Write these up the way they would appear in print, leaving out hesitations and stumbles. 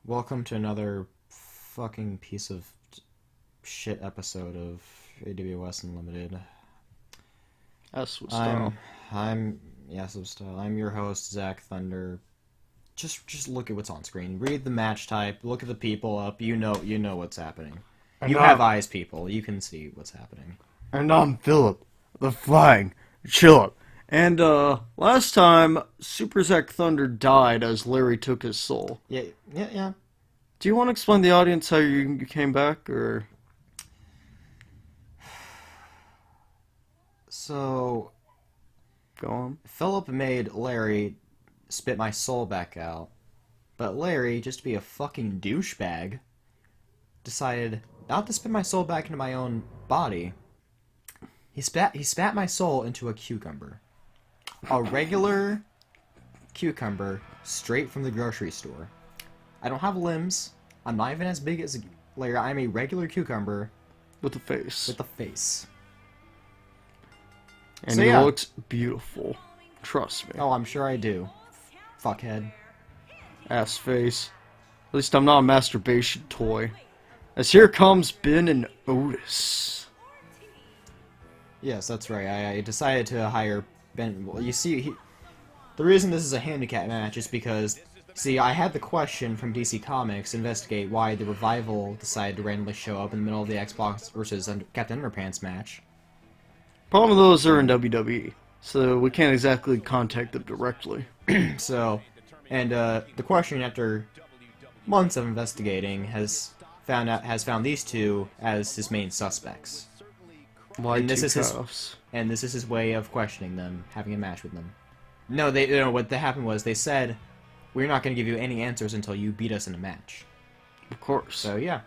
Welcome to another fucking piece of shit episode of AWS Unlimited. That's what's I'm, style. I'm, yes, of style. I'm your host, Zach Thunder. Just look at what's on screen. Read the match type. Look at the people up. You know what's happening. And You have eyes, people. You can see what's happening. And I'm Philip, the Flying Chillip. And last time Super Zach Thunder died as Larry took his soul. Yeah. Do you want to explain to the audience how you came back, or? So, Go on. Philip made Larry spit my soul back out, but Larry, just to be a fucking douchebag, decided not to spit my soul back into my own body. He spat my soul into a cucumber. A regular cucumber straight from the grocery store. I don't have limbs. I'm not even as big as Larry. I'm a regular cucumber With the face. with a face. And So, he yeah. looks beautiful. Trust me. Oh, I'm sure I do. Fuckhead. Ass face. At least I'm not a masturbation toy. As here comes Ben and Otis. Yes, that's right. I decided to hire Ben. Well, you see, the reason this is a handicap match is because, see, I had the question from DC Comics investigate why the Revival decided to randomly show up in the middle of the Xbox versus Captain Underpants match. Problem with those are in WWE, so we can't exactly contact them directly. So, and the question, after months of investigating, has found these two as his main suspects. Why And this two is his- cuffs? And this is his way of questioning them, having a match with them. No, what happened was they said, "We're not going to give you any answers until you beat us in a match." Of course. So yeah,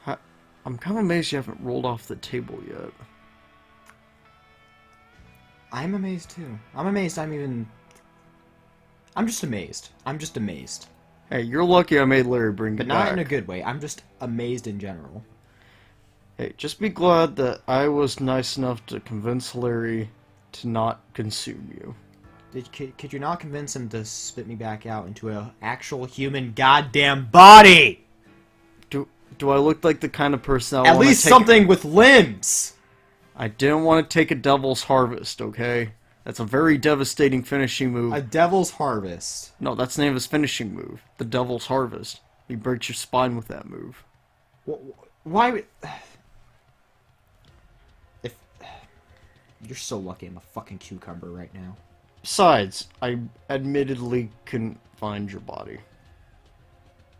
I'm kind of amazed you haven't rolled off the table yet. I'm amazed too. I'm amazed. I'm just amazed. I'm just amazed, Hey, you're lucky I made Larry bring but you not back. in a good way. I'm just amazed in general. Hey, just be glad that I was nice enough to convince Larry to not consume you. Could you not convince him to spit me back out into an actual human goddamn body? Do I look like the kind of person that At wanna least take something with limbs. I didn't want to take a devil's harvest, okay? That's a very devastating finishing move. A devil's harvest. No, that's the name of his finishing move. The devil's harvest. He breaks your spine with that move. Why would... If... You're so lucky I'm a fucking cucumber right now. Besides, I admittedly couldn't find your body.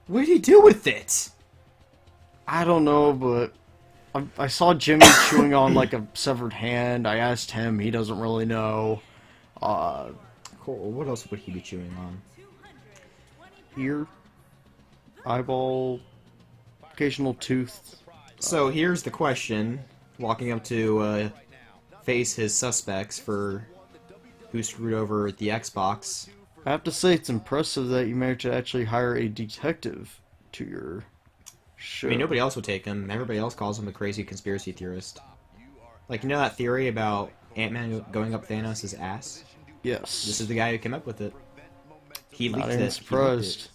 What did he do with it? I don't know, but I saw Jimmy chewing on like a severed hand. I asked him, he doesn't really know. Cool. What else would he be chewing on? Ear, eyeball, occasional tooth. So here's the question. Walking up to face his suspects for who screwed over the Xbox. I have to say it's impressive that you managed to actually hire a detective to your show. I mean, nobody else would take him. Everybody else calls him a crazy conspiracy theorist. Like, you know that theory about Ant-Man going up Thanos' ass? Yes. This is the guy who came up with it. He leaked Not it. even surprised.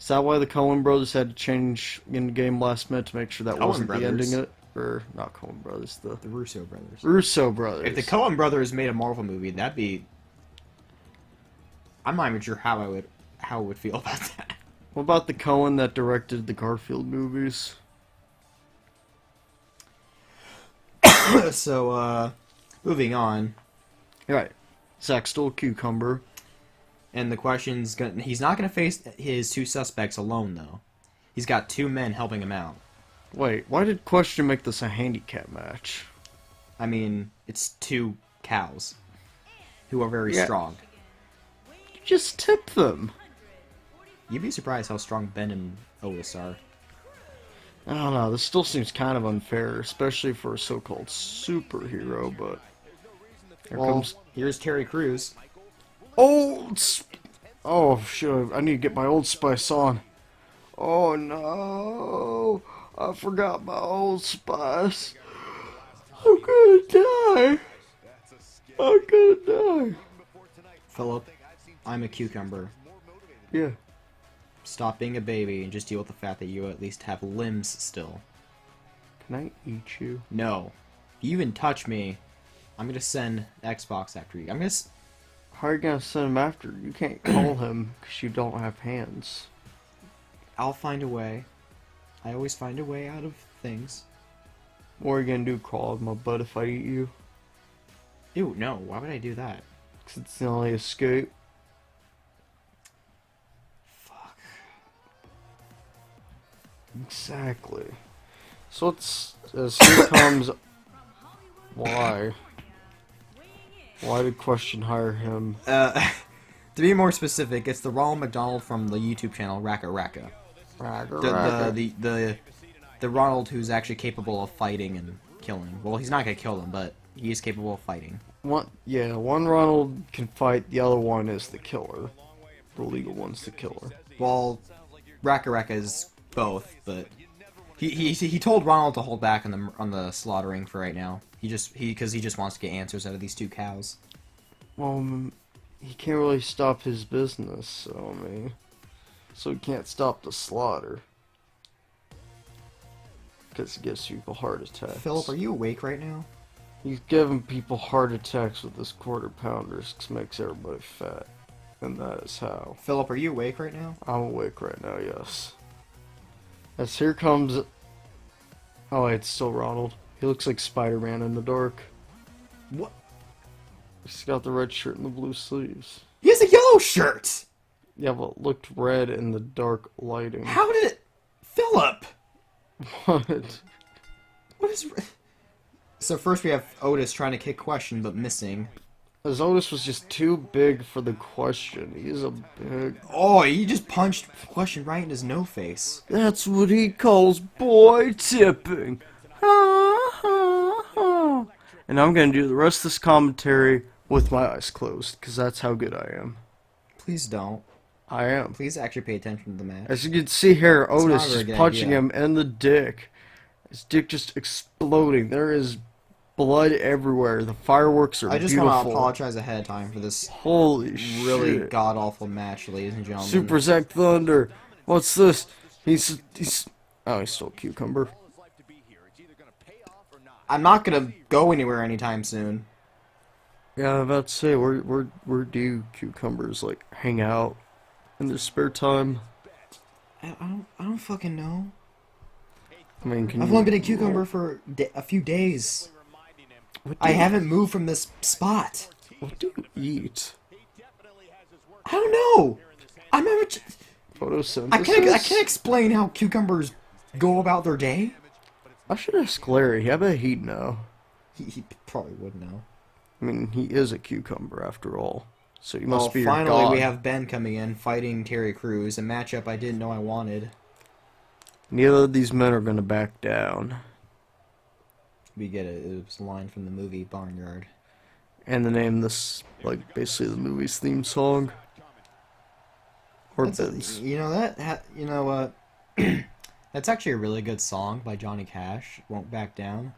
Is that why the Coen brothers had to change in the game last minute to make sure that Coen wasn't brothers? the ending? Or not Coen brothers, the The Russo brothers. Russo brothers. If the Coen brothers made a Marvel movie, that'd be... I'm not even sure how I would feel about that. What about the Coen that directed the Garfield movies? So, moving on. Right. Zach stole a cucumber. And the question's he's not gonna face his two suspects alone, though. He's got two men helping him out. Wait, why did Question make this a handicap match? I mean, it's two cows who are very Yeah. strong. You just tip them. You'd be surprised how strong Ben and Otis are. I don't know, this still seems kind of unfair, especially for a so-called superhero, but... Here comes... Here's Terry Crews. Oh, shit, I need to get my Old Spice on. Oh, no. I forgot my Old Spice. I'm gonna die. I'm gonna die. Philip, I'm a cucumber. Yeah. stop being a baby and just deal with the fact that you at least have limbs still. Can I eat you? No. If you even touch me, I'm gonna send Xbox after you. How are you gonna send him after? You can't call him because you don't have hands. I'll find a way. I always find a way out of things. What are you gonna do, crawl on my butt if I eat you? Ew, no. Why would I do that? Because it's the only escape. Fuck. Exactly. So it's as here comes. Why? Why did Question hire him? To be more specific, it's the Ronald McDonald from the YouTube channel Raka Raka. The Ronald who's actually capable of fighting and killing. Well, he's not gonna kill them, but he is capable of fighting. One Ronald can fight. The other one is the killer. The legal one's the killer. Well, Raka Raka is both, but he told Ronald to hold back on the slaughtering for right now. Because he just wants to get answers out of these two cows. Well, he can't really stop his business, so he can't stop the slaughter. Because he gives people heart attacks. Philip, are you awake right now? He's giving people heart attacks with his quarter pounders, because makes everybody fat. And that is how. Philip, are you awake right now? I'm awake right now, yes. As here comes... Oh, it's still Ronald. He looks like Spider-Man in the dark. What? He's got the red shirt and the blue sleeves. He has a yellow shirt! Yeah, but it looked red in the dark lighting. How did it... Philip! What? What is... So first we have Otis trying to kick Question, but missing. As Otis was just too big for the Question. He's a big... Oh, he just punched Question right in his no-face. That's what he calls boy tipping. And I'm gonna do the rest of this commentary with my eyes closed, because that's how good I am. Please don't. I am. Please actually pay attention to the match. As you can see here, It's Otis not a very is good punching idea. him in the dick. His dick just exploding. There is blood everywhere. The fireworks are I just beautiful. want to apologize ahead of time for this Holy really shit. god-awful match, ladies and gentlemen. Super Zack Thunder. What's this? He's oh, he's still a cucumber. I'm not gonna go anywhere anytime soon. Yeah, I'm about to say, where do cucumbers like hang out in their spare time? I don't fucking know. I mean, can I've you only been a cucumber for a few days. What do I you- haven't moved from this spot. What do you eat? I don't know. I'm never. Photosynthesis? I can't explain how cucumbers go about their day. I should ask Larry. I bet he'd know. He probably would know. I mean, he is a cucumber after all. So he must be your finally god. we have Ben coming in fighting Terry Crews, a matchup I didn't know I wanted. Neither of these men are going to back down. We get it. It was a line from the movie Barnyard. And the name this, like, basically the movie's theme song. Or Ben's. You know that. You know what? That's actually a really good song by Johnny Cash. Won't Back Down.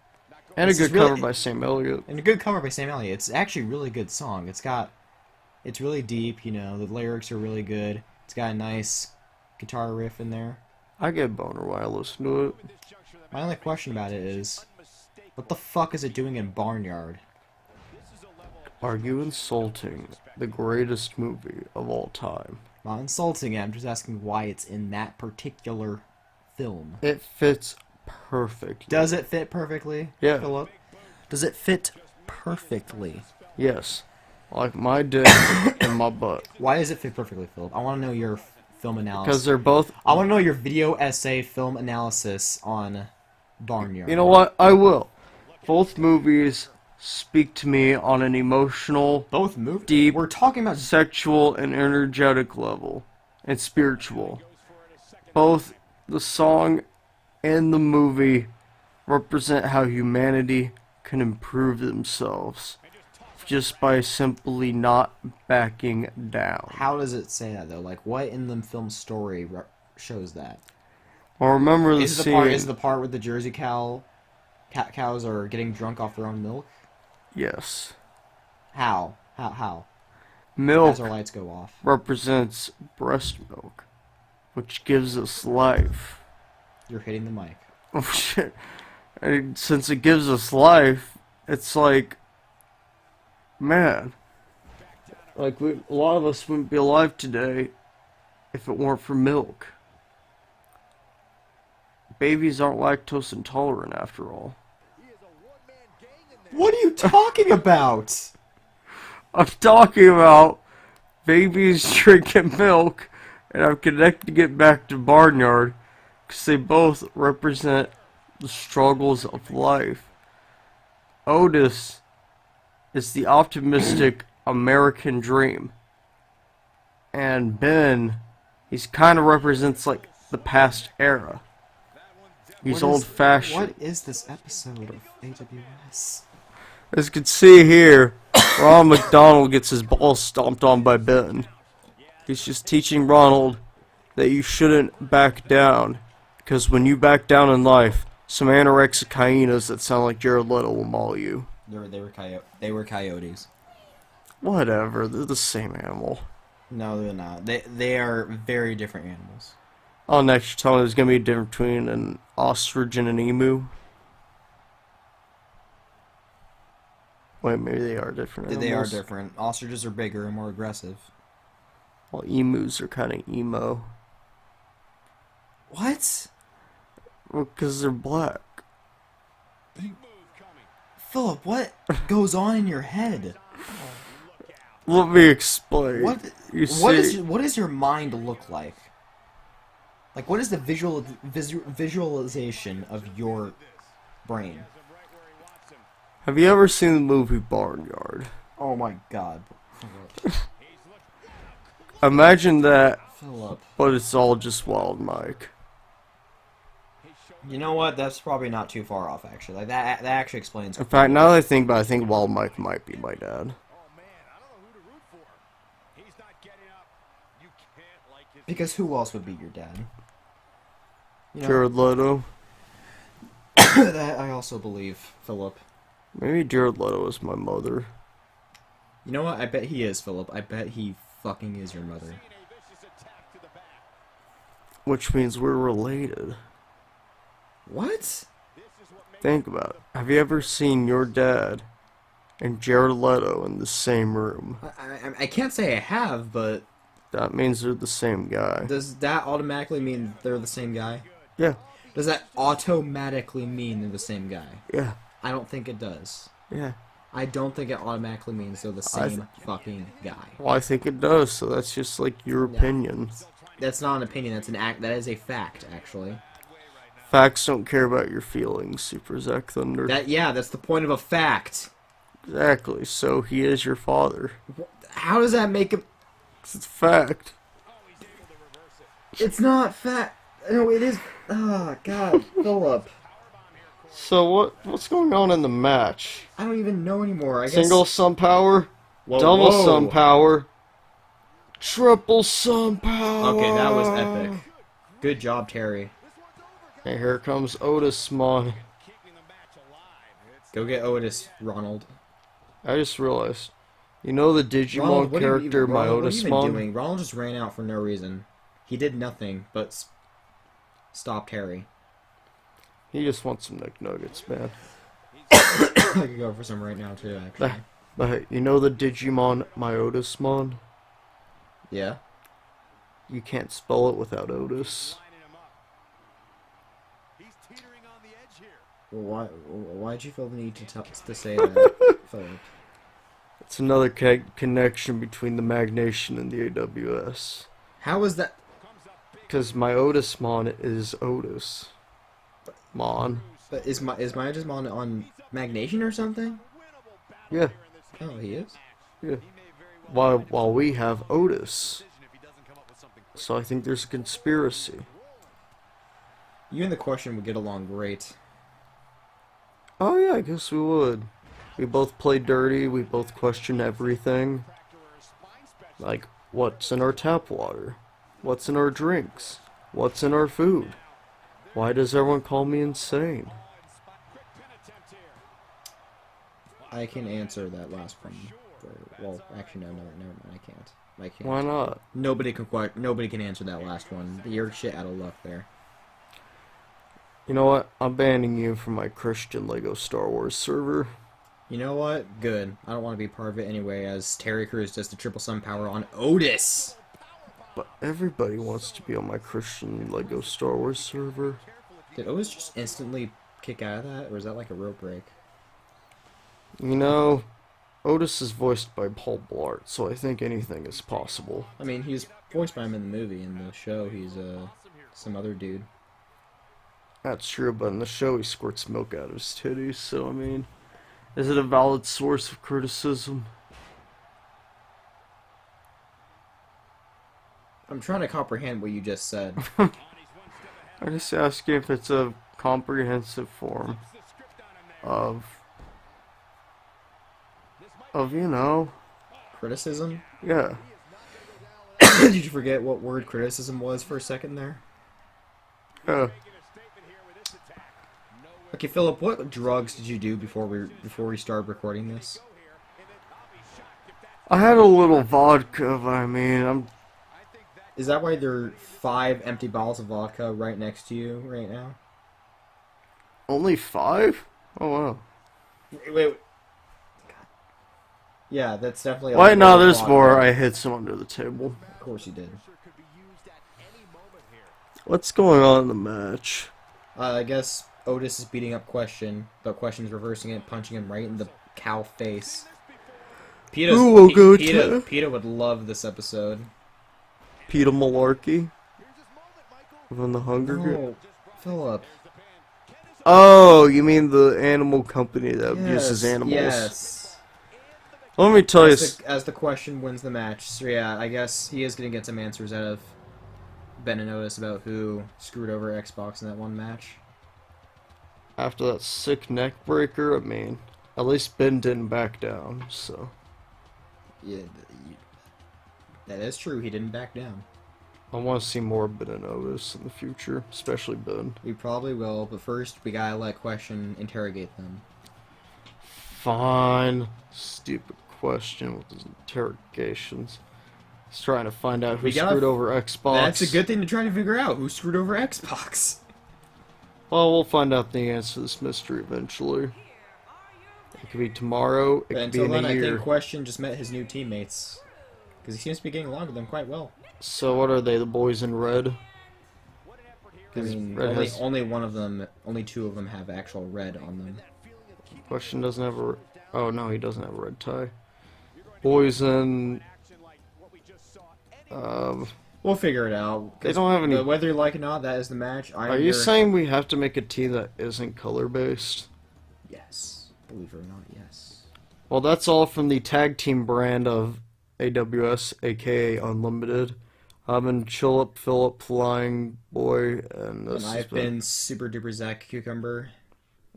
And a This is good cover really- by Sam Elliott. And a good cover by Sam Elliott. It's actually a really good song. It's really deep, you know, the lyrics are really good. It's got a nice guitar riff in there. I get boner when I listen to it. My only question about it is, what the fuck is it doing in Barnyard? Are you insulting the greatest movie of all time? Not insulting it, I'm just asking why it's in that particular film. It fits perfect. Does it fit perfectly, Yeah. Philip? Does it fit perfectly? Yes. Like my dick and my butt. Why does it fit perfectly, Philip? I want to know your film analysis. Because they're both... I want to know your video essay film analysis on Barnyard. You know what? I will. Both movies speak to me on an emotional, Both movies? deep, We're talking about... sexual, and energetic level. And spiritual. Both the song and the movie represent how humanity can improve themselves just by simply not backing down. How does it say that, though? Like, what in the film story shows that? Well, remember the Is scene... it the part where the Jersey cows are getting drunk off their own milk? Yes. How? Milk As our lights go off. represents breast milk. which gives us life. You're hitting the mic. Oh shit. And since it gives us life, it's like, man, like a lot of us wouldn't be alive today if it weren't for milk. Babies aren't lactose intolerant after all. What are you talking about? I'm talking about babies drinking milk, and I'm connecting it back to Barnyard, because they both represent the struggles of life. Otis is the optimistic American dream, and Ben, he's kind of represents like the past era. He's old-fashioned. What is this episode of AWS? As you can see here, Ronald McDonald gets his balls stomped on by Ben. He's just teaching Ronald that you shouldn't back down, because when you back down in life, some anorexic hyenas that sound like Jared Leto will maul you. They were coyotes. Whatever, they're the same animal. No, they're not. They are very different animals. Oh, next you're telling me there's going to be a difference between an ostrich and an emu? Wait, maybe they are different animals. They are different. Ostriches are bigger and more aggressive. Well, emus are kind of emo. What? Well, because they're black. Philip, what goes on in your head? Let me explain. What does your mind look like? Like, what is the visualization of your brain? Have you ever seen the movie Barnyard? Oh my god. Imagine that, Philip. but it's all just Wild Mike. You know what? That's probably not too far off, actually. Like, that actually explains. In fact, now that I think about it, I think Wild Mike might be my dad. Because who else would be your dad? You know, Jared Leto. that I also believe, Philip. Maybe Jared Leto is my mother. You know what? I bet he is, Philip. I bet he fucking is your mother. Which means we're related. What? Think about it. Have you ever seen your dad and Jared Leto in the same room? I can't say I have, but... That means they're the same guy. Does that automatically mean they're the same guy? Yeah. Does that automatically mean they're the same guy? Yeah. I don't think it does. Yeah. I don't think it automatically means they're the same fucking guy. Well, I think it does, so that's just like your opinion. That's not an opinion, that's an act. That is a fact, actually. Facts don't care about your feelings, Super Zack Thunder. That's the point of a fact. Exactly, so he is your father. How does that make him... It's a fact. It's not fact. No, it is... Oh, God, Philip. So what's going on in the match? I don't even know anymore. I guess... Single sun power, double sun power, triple sun power. Okay, that was epic. Good job, Terry. And here comes Otis, mon. Go get Otis, Ronald. I just realized. You know the Digimon character, my Otis, mon? What are you even doing? Ronald just ran out for no reason. He did nothing but stop Terry. He just wants some McNuggets, man. I could go for some right now, too, actually. But you know the Digimon, my Otis, mon? Yeah? You can't spell it without Otis. Why'd you feel the need to say that, Philip? It's another connection between the Magnation and the AWS. How is that? Because my Otis mon is Otis. Mon. But is my just on Magnation or something? Yeah. Oh, he is? Yeah. While we have Otis. So I think there's a conspiracy. You and the question would get along great. Oh yeah, I guess we would. We both play dirty, we both question everything. Like, what's in our tap water? What's in our drinks? What's in our food? Why does everyone call me insane? I can answer that last one. Well, actually, no, never mind, I can't. I can't. Why not? Nobody can answer that last one. You're shit out of luck there. You know what? I'm banning you from my Christian Lego Star Wars server. You know what? Good. I don't want to be part of it anyway, as Terry Crews does the triple sun power on Otis. But everybody wants to be on my Christian Lego Star Wars server. Did Otis just instantly kick out of that, or is that like a rope break? You know, Otis is voiced by Paul Blart, so I think anything is possible. I mean, he's voiced by him in the movie. In the show, he's some other dude. That's true, but in the show he squirts milk out of his titties, so I mean, is it a valid source of criticism? I'm trying to comprehend what you just said. I just ask you if it's a comprehensive form of you know, Criticism? yeah. Did you forget what word criticism was for a second there? Yeah. Okay, Philip, what drugs did you do before we started recording this? I had a little vodka, but I mean, Is that why there are 5 empty bottles of vodka right next to you right now? only 5? Oh wow. Wait. Yeah, that's definitely. Wait, no, there's vodka. more. I hid some under the table. Of course you did. What's going on in the match? I guess Otis is beating up Question, but Question's reversing it, punching him right in the cow face. Who will go to- PETA would love this episode. Peter Malarkey from the Hunger Games. Oh, Philip. Oh, you mean the animal company that abuses animals? Yes. Let me tell you. As the Question wins the match, so yeah, I guess he is gonna get some answers out of Ben and Otis about who screwed over Xbox in that one match. After that sick neck breaker, I mean, at least Ben didn't back down, so. Yeah, that is true. He didn't back down. I want to see more Ben and Otis in the future, especially Ben. We probably will, but first we gotta let Question interrogate them. Fine. Stupid Question with his interrogations. He's trying to find out who screwed over Xbox. That's a good thing to try to figure out. Who screwed over Xbox? Well, we'll find out the answer to this mystery eventually. It could be tomorrow, it But could be until in then, a I year. think Question just met his new teammates. Because he seems to be getting along with them quite well. So what are they, the boys in red? I mean, only 2 of them have actual red on them. Question doesn't have a... Oh, no, he doesn't have a red tie. Boys in... We'll figure it out. They don't have any... Whether you like it or not, that is the match. Are you saying we have to make a team that isn't color-based? Yes. Believe it or not, yes. Well, that's all from the tag team brand of AWS, aka Unlimited. I've been Chillip, Philip, Flying Boy, and this And I've been Super Duper Zach Cucumber.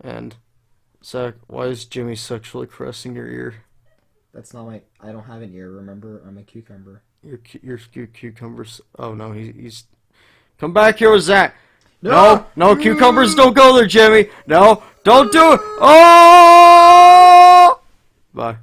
And Zach, why is Jimmy sexually caressing your ear? That's not my... I don't have an ear, remember? I'm a cucumber. Your cucumbers... Oh, no, he's... Come back here with Zach! No, cucumbers don't go there, Jimmy! No, don't do it! Oh! Bye.